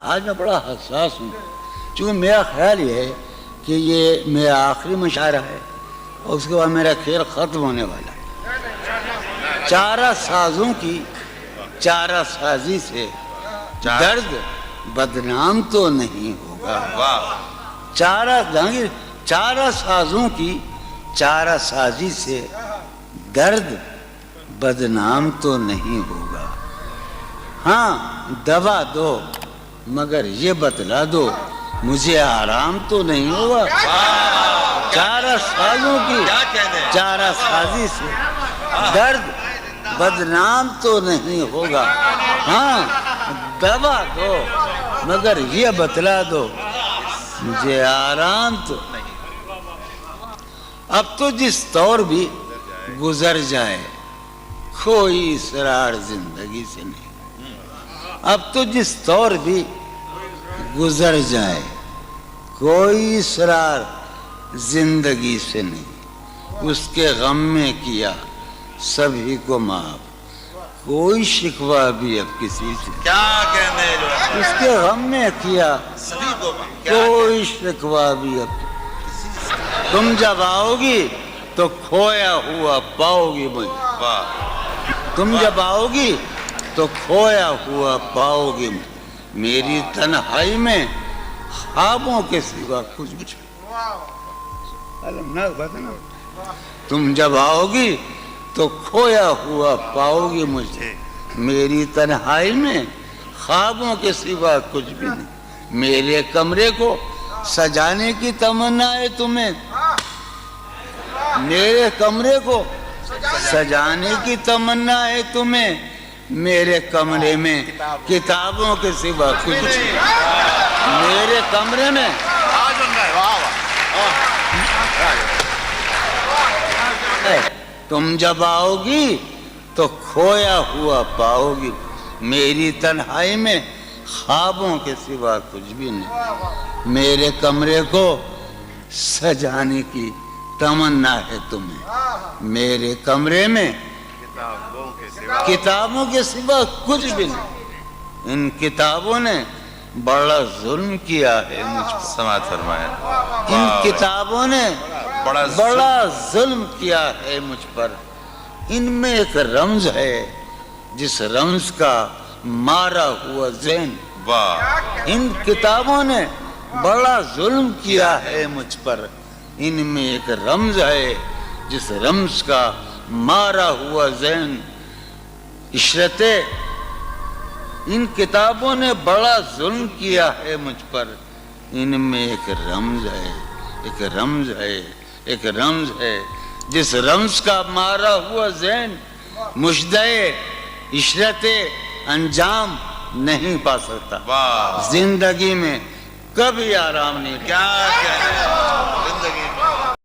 آج میں بڑا حساس ہوں، چونکہ میرا خیال یہ ہے کہ یہ میرا آخری مشاعرہ ہے اور اس کے بعد میرا کھیل ختم ہونے والا ہے۔ چارہ سازوں کی چارہ سازی سے درد بدنام تو نہیں ہوگا۔ چارہ سازوں کی چارہ سازی سے درد بدنام تو نہیں ہوگا۔ ہاں دوا دو مگر یہ بتلا دو مجھے آرام تو نہیں ہوگا۔ چارہ سازوں کی چارہ سازی سے درد بدنام تو نہیں ہوگا۔ ہاں دوا دو مگر یہ بتلا دو مجھے آرام تو نہیں۔ اب تو جس طور بھی گزر جائے کوئی اسرار زندگی سے نہیں۔ اب تو جس طور بھی گزر جائے کوئی اسرار زندگی سے نہیں۔ اس کے غم میں کیا سبھی کو معاف کوئی شکوہ بھی اب کسی سے کیا کہنے لو، اس کے غم میں کیا سبھی کو کوئی شکوہ بھی اب تم جب آؤ گی تو کھویا ہوا پاؤ گی مجھے۔ تم جب آؤ گی تو کھویا ہوا پاؤ گی میری تنہائی میں خوابوں کے سوا کچھ بھی۔ تم جب آؤ گی تو کھویا ہوا پاؤ گی مجھے میری تنہائی میں خوابوں کے سوا کچھ بھی نہیں۔ میرے کمرے کو سجانے کی تمنا ہے تمہیں، میرے کمرے کو سجانے کی تمنا ہے تمہیں، میرے کمرے میں کتابوں کے سوا کچھ نہیں۔ میرے کمرے میں تم جب آؤ گی تو کھویا ہوا پاؤ گی میری تنہائی میں خوابوں کے سوا کچھ بھی نہیں۔ میرے کمرے کو سجانے کی تمنا ہے تمہیں، میرے کمرے میں کتابوں کے سوا کچھ بھی نہیں۔ ان کتابوں نے بڑا ظلم کیا ہے مجھ پر، سماعت فرمایا۔ ان کتابوں نے بڑا ظلم کیا ہے مجھ پر۔ ان میں ایک رمز ہے جس رمز کا مارا ہوا ذہن۔ ان کتابوں نے بڑا ظلم کیا ہے مجھ پر، ان میں ایک رمز ہے جس رمز کا مارا ہوا ذہن۔ عشرتِ ان کتابوں نے بڑا ظلم کیا ہے مجھ پر، ان میں ایک رمز ہے، ایک رمز ہے، ایک رمز ہے جس رمز کا مارا ہوا ذہن مژدے عشرت انجام نہیں پا سکتا۔ زندگی میں کبھی آرام نہیں۔ کیا کہنے